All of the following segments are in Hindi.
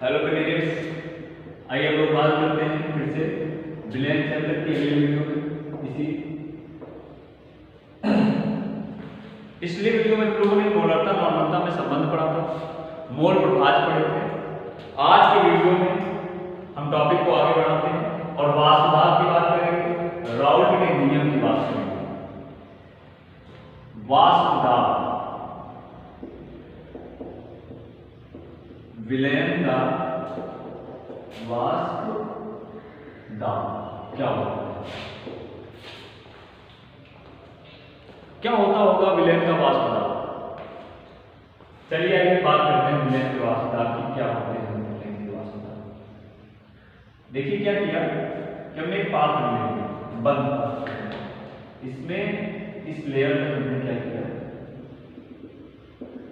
हेलो कैंडिडेट्स, आइए हम लोग बात करते हैं फिर से विलेन चैप्टर की अगले वीडियो में। पिछले वीडियो में हम लोगों ने मोलरता नॉर्मलता में संबंध पढ़ा था, मोल प्रभाज पढ़े थे। आज के वीडियो में हम टॉपिक को आगे बढ़ाते हैं और वाष्पदाब की बात करेंगे, राउल्ट के नियम की बात करेंगे। वाष्पदाब विलयन का वाष्पदाब क्या होता है? क्या होता होगा विलयन का वाष्पदाब? चलिए आइए बात करते हैं विलयन के वाष्पदाब की। क्या होते हैं विलयन के वाष्पदाब? देखिए क्या किया कि हमने एक पात्र ले लिया, बंद पात्र, इसमें इस लेयर में हमने क्या किया,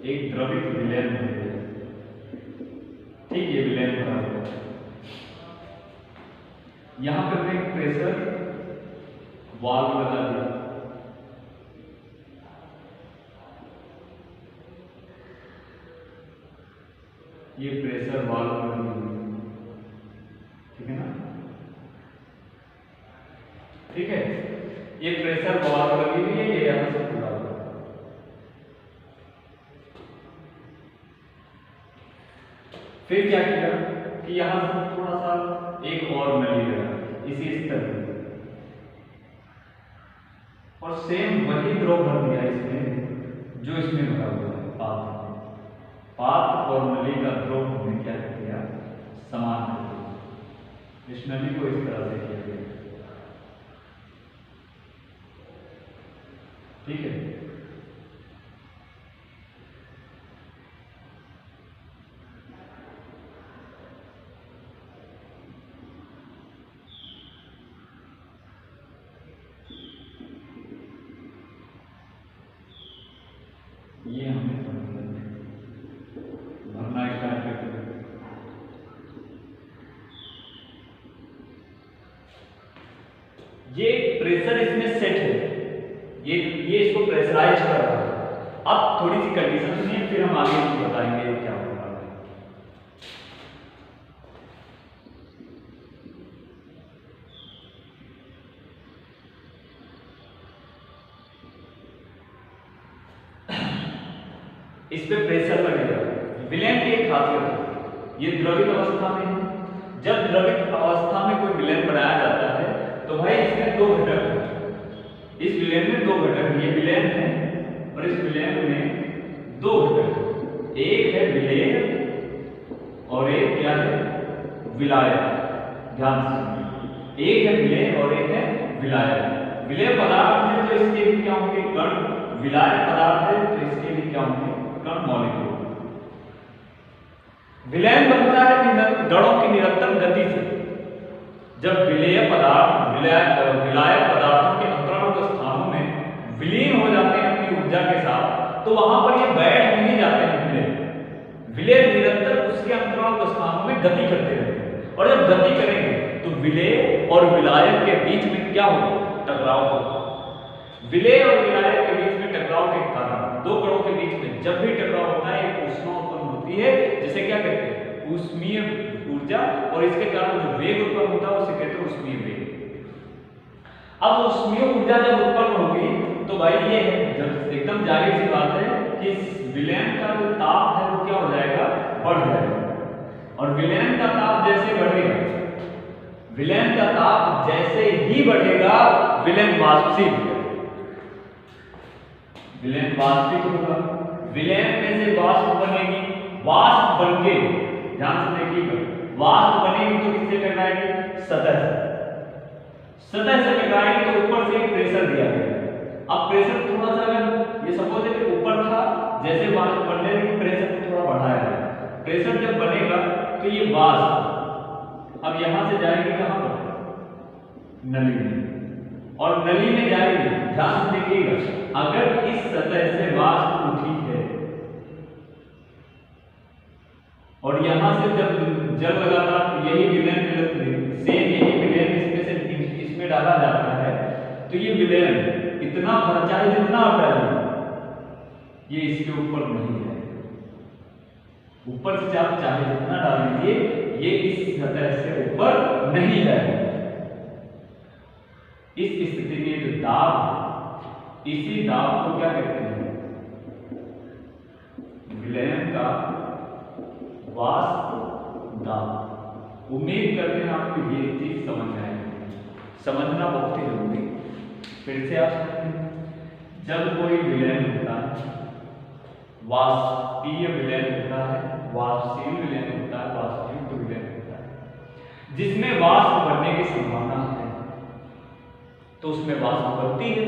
एक द्रवित विलयन भर दिया। ठीक, ये विलयन भरा हुआ है। यहां पर हमने एक प्रेशर वाल्व लगा दिया। ये प्रेशर वाल्व लगी हुई है, ठीक है ना? ठीक है, ये प्रेशर वाल्व लगी हुई है, ये यहां से खुला हुआ है। फिर क्या किया कि यहां से थोड़ा सा एक और नली लगा इसी स्तर पर, और सेम वही द्रव भर दिया इसमें जो इसमें भरा हुआ है पात्र। पात्र और नली का द्रव हमने क्या किया, समान कर दिया। इस नली को इस तरह से किया गया, ठीक है। ये हमने भरना स्टार्ट कर दिया। ये प्रेशर इसमें सेट है, ये इसको प्रेशराइज कर रहा है। अब थोड़ी सी कंडीशन सुनिए, फिर हम आगे बताएंगे क्या होगा। इस पे प्रेशर लगेगा। विलयन की एक खासियत है, ये द्रवित अवस्था में है। जब द्रवित अवस्था में कोई विलयन बनाया जाता है तो भाई इसमें दो घटक हैं। इस विलयन में दो घटक, ये विलयन है और इस विलयन में दो घटक, एक है विलेय और एक क्या है, विलायक। ध्यान से, एक है विलेय और एक है विलायक। विलेय पदार्थ है तो इसके भी क्या होंगे, कण। विलायक पदार्थ है तो इसके भी क्या होंगे, कण, मॉलिक्यूल। विलयन बनता है कणों की निरंतर गति से। जब विलेय पदार्थ विलायक पदार्थों के अंतरालों के स्थानों में विलीन हो जाते हैं अपनी ऊर्जा के साथ, तो वहां पर ये बैठ नहीं जाते हैं। विलेय निरंतर उसके अंतरालों के स्थानों में गति करते रहते हैं, और जब गति करेंगे तो विलेय और विलायक के बीच में क्या होगा, टकराव होगा। विलेय और विलायक के बीच में टकराव के कारण दो कणों के बीच में जब भी टकराव होता है एक ऊष्मा उत्पन्न होती है, जिसे क्या कहते हैं, ऊष्मीय ऊर्जा। और इसके कारण जो वेग उत्पन्न होता है उसे कहते हैं ऊष्मीय वेग। अब ऊष्मीय ऊर्जा जब उत्पन्न होगी तो भाई ये जब एकदम जाहिर सी बात है कि विलयन का जो ताप है वो क्या हो जाएगा, बढ़ जाएगा। और विलयन का ताप जैसे बढ़ेगा, विलयन का ताप जैसे ही बढ़ेगा, विलयन वाष्पित होगा। विलयन वाष्पित होगा, विलयन में से वाष्प बनेगी। वाष्प बनके, ध्यान से देखिएगा, वाष्प बनेगी तो किससे टकराएगी, सतह से। सतह से टकराएगी तो ऊपर से एक प्रेशर दिया गया। अब प्रेशर थोड़ा सा, अगर ये सपोज है कि ऊपर था, जैसे वाष्प बनने लगी प्रेशर को थोड़ा बढ़ाया गया। प्रेशर जब बनेगा तो ये वाष्प अब यहां से जाएगी कहां पर, नली में, और नली में जाएगी। ध्यान से देखिएगा, अगर इस सतह से वाष्प उठी है और यहां से जब जल लगाता तो यही विलयन सेम यही विलयन इसमें से इसमें डाला जाता है, तो ये विलयन इतना भर, चाहे जितना आप डालिए, ये इसके ऊपर नहीं है। ऊपर से आप चाहे जितना डाल लीजिए ये इस सतह से ऊपर नहीं जाएगा। इस स्थिति में जो दाब है, इसी दाब को क्या कहते हैं? विलयन का वाष्प दाब। उम्मीद करते हैं आपको ये चीज समझ में आएगी, समझना बहुत ही जरूरी। फिर से आप समझें, जब कोई विलयन होता है, वाष्पीय विलयन होता है, वाष्पशील विलयन होता है, वाष्पयुक्त विलयन होता है, जिसमें वाष्प बनने की संभावना है, तो उसमें वाष्प बनती है।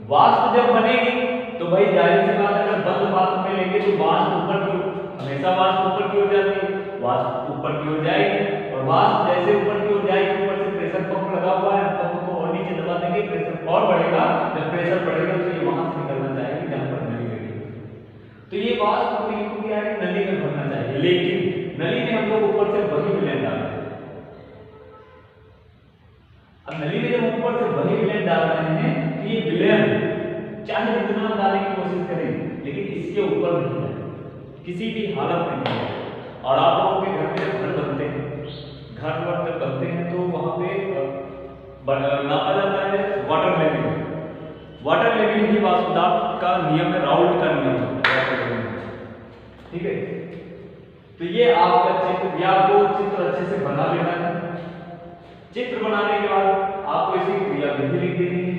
वाष्प जब बनेगी तो भाई जाहिर सी बात है, अगर बंद पात्र में लेंगे तो वाष्प ऊपर की, हमेशा वाष्प ऊपर की ओर जाती है, वाष्प ऊपर की ओर जाएगी, और वाष्प जैसे ऊपर की ओर जाएगी, ऊपर से प्रेशर पंप लगा हुआ है, पंप को और नीचे दबा देंगे, प्रेशर और बढ़ेगा। जब प्रेशर बढ़ेगा तो ये वहां से निकलना चाहिए जहां पर नली लगेगी, तो ये वाष्प बिल्कुल नली में भरना चाहिए। लेकिन नली में हम लोग ऊपर से वही विलयन डाल रहे हैं। अब नली में जब ऊपर से वही विलयन डाल रहे हैं, तो ये विलयन चाहे जितना डालने की कोशिश करें, लेकिन इसके ऊपर नहीं जाए, किसी भी हालत में नहीं जाए। और आप लोगों के घर में जब घर बनते हैं, घर जब बनते हैं तो वहां पे नापा जाता है वाटर लेवल। वाटर लेवल ही वाष्प दाब का नियम है, राउल्ट का नियम है, ठीक है। तो ये आपका चित्र, या आपको चित्र अच्छे से बना लेना है। चित्र बनाने के बाद आपको इसी क्रियाविधि लिख देनी है।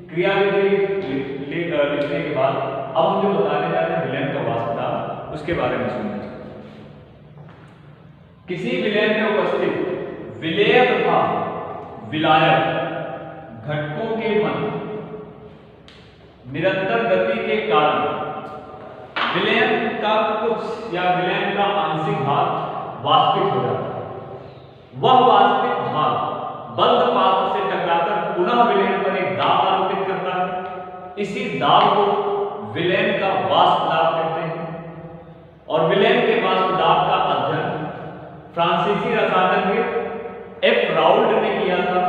क्रियाविधि लिखने के बाद अब हम जो बताने जा रहे हैं विलयन का वाष्प दाब, उसके बारे में सुनना चाहिए। किसी विलयन में उपस्थित विलेय तथा विलायक घटकों के मध्य निरंतर गति के कारण विलयन का कुछ या विलयन का आंशिक भाग वाष्पित हो जाता है। वह वाष्पित भाग बंद पात्र से टकराकर पुनः विलयन पर एक दाब आरोपित करता है। इसी दाब को विलयन का वाष्प दाब कहते हैं। और विलयन के वाष्प दाब का अध्ययन फ्रांसीसी रसायनविद एफ राउल्ट ने किया था,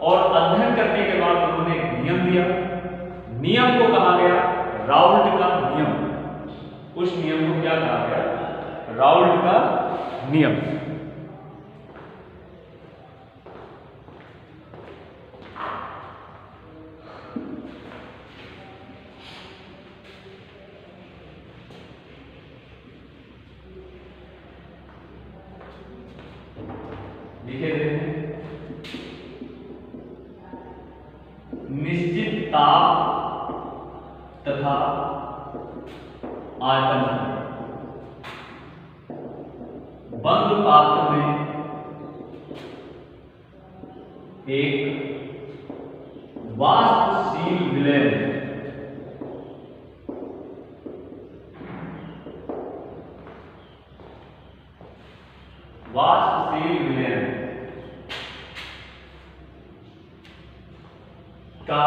और अध्ययन करने के बाद उन्होंने एक नियम दिया। नियम को कहा गया राउल्ट का नियम। उस नियम को क्या कहा गया? राउल्ट का नियम। लिखे देते हैं, निश्चित ताप तथा आयतन बंद पात्र में एक वाष्पशील विलयन का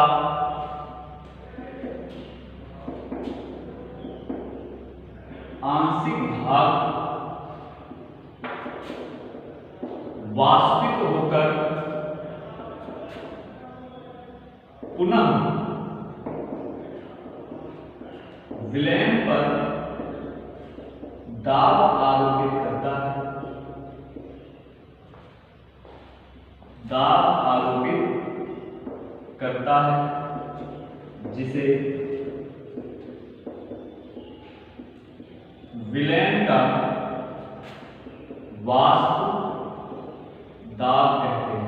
आंशिक भाग वाष्पित होकर पुनः विलयन पर दाब आरोपित करता है। दाब आरोपित करता है, जिसे विलयन का वाष्प दाब कहते हैं।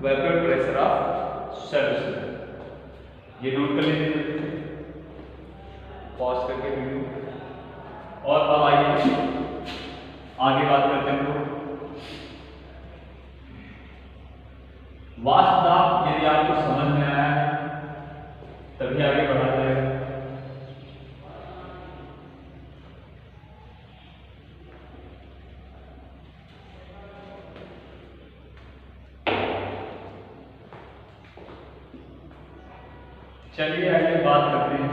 वेपर प्रेशर ऑफ सॉल्यूशन, ये नोट कर लीजिए, पॉज करके वीडियो। और अब आइए आगे बात करते हैं लोग। वाष्प दाब यदि आपको समझ में आया है तभी आगे बढ़ा जाएगा। चलिए आगे बात करते हैं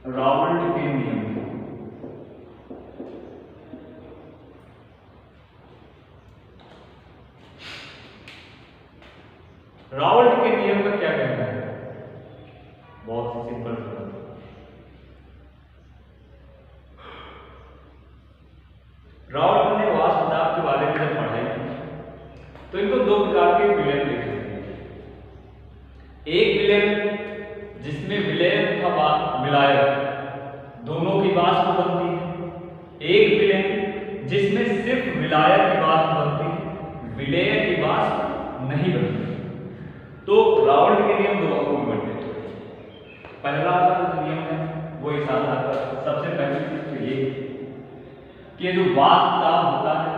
रावल्ट के नियम। रावल्ट के नियम का क्या कहना है? बहुत ही सिंपल सा। रावल्ट ने वाष्प दाब के बारे में जब पढ़ाई की तो इनको दो प्रकार के विलयन देखे थे। एक विलयन जिसमें विलय तथा विलायक दोनों की वाष्प बनती है, एक विलयन जिसमें सिर्फ विलायक की वाष्प बनती है, विलेय की वाष्प नहीं बनती। तो रावल्ट के नियम दो अंगों में बंटे हैं। पहला नियम है वो इस आधार पर, सबसे पहली चीज तो ये कि जो वाष्प दाब होता है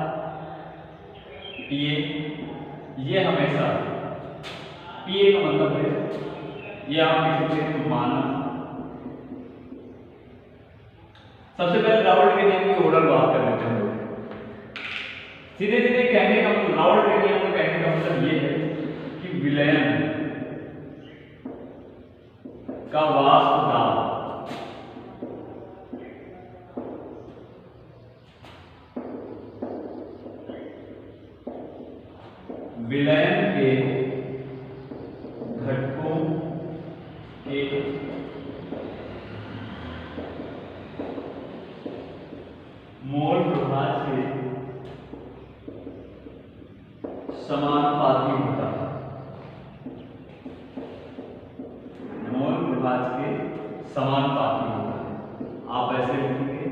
ये हमेशा पीए का मतलब है, ये आप लिख सकते हैं माना। सबसे पहले रावल्ट के नियम की ओरल बात कर लेते हैं। सीधे सीधे कहने का मतलब, रावल्ट के नियम को कहने का मतलब ये है कि विलयन का वाष्प दाब विलयन के घटकों के मोल प्रभाव से समानुपाती होता है। मोल प्रभाव के समानुपाती होता है। आप ऐसे लिखेंगे,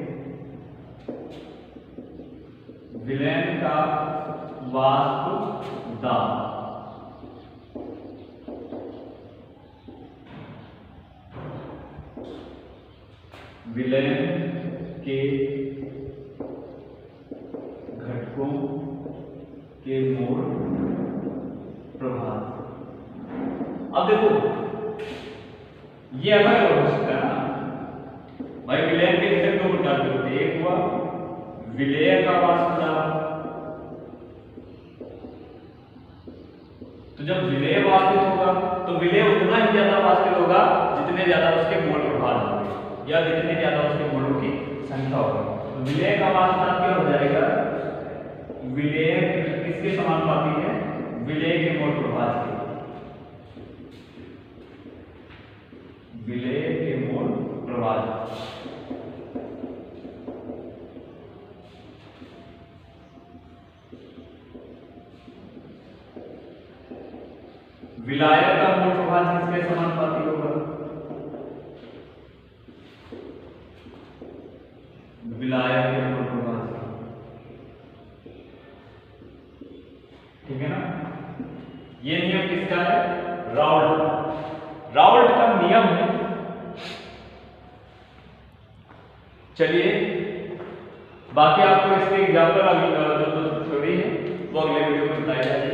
विलयन का वाष्प दाब विलयन के घटकों के मोल प्रभाव। अब देखो ये अलग हो सकता है ना भाई, विलयन के घटक दो प्रकार के होते हैं। एक हुआ विलेय का वाष्प दाब, तो जब विलेय वाष्पित होगा तो विलेय उतना ही ज्यादा वाष्पित होगा जितने ज्यादा उसके मोल प्रभाव होंगे या जितने ज्यादा उसके मोलों की संख्या होगी। तो विलेय का वाष्प दाब क्या हो जाएगा? विलेय किसके समानुपाती है? विलेय के मोल प्रभाव के। विलेय के मोल प्रभाव। विलायक का मोल प्रभाव किसके समानुपाती होगा? विलायक के मोल प्रभाव से। ठीक है ना? ये नियम किसका है? रावल्ट। रावल्ट का नियम है। चलिए बाकी आपको इसके एग्जाम्पल जो थ्योरी है वो अगले वीडियो में बताई जाएगी।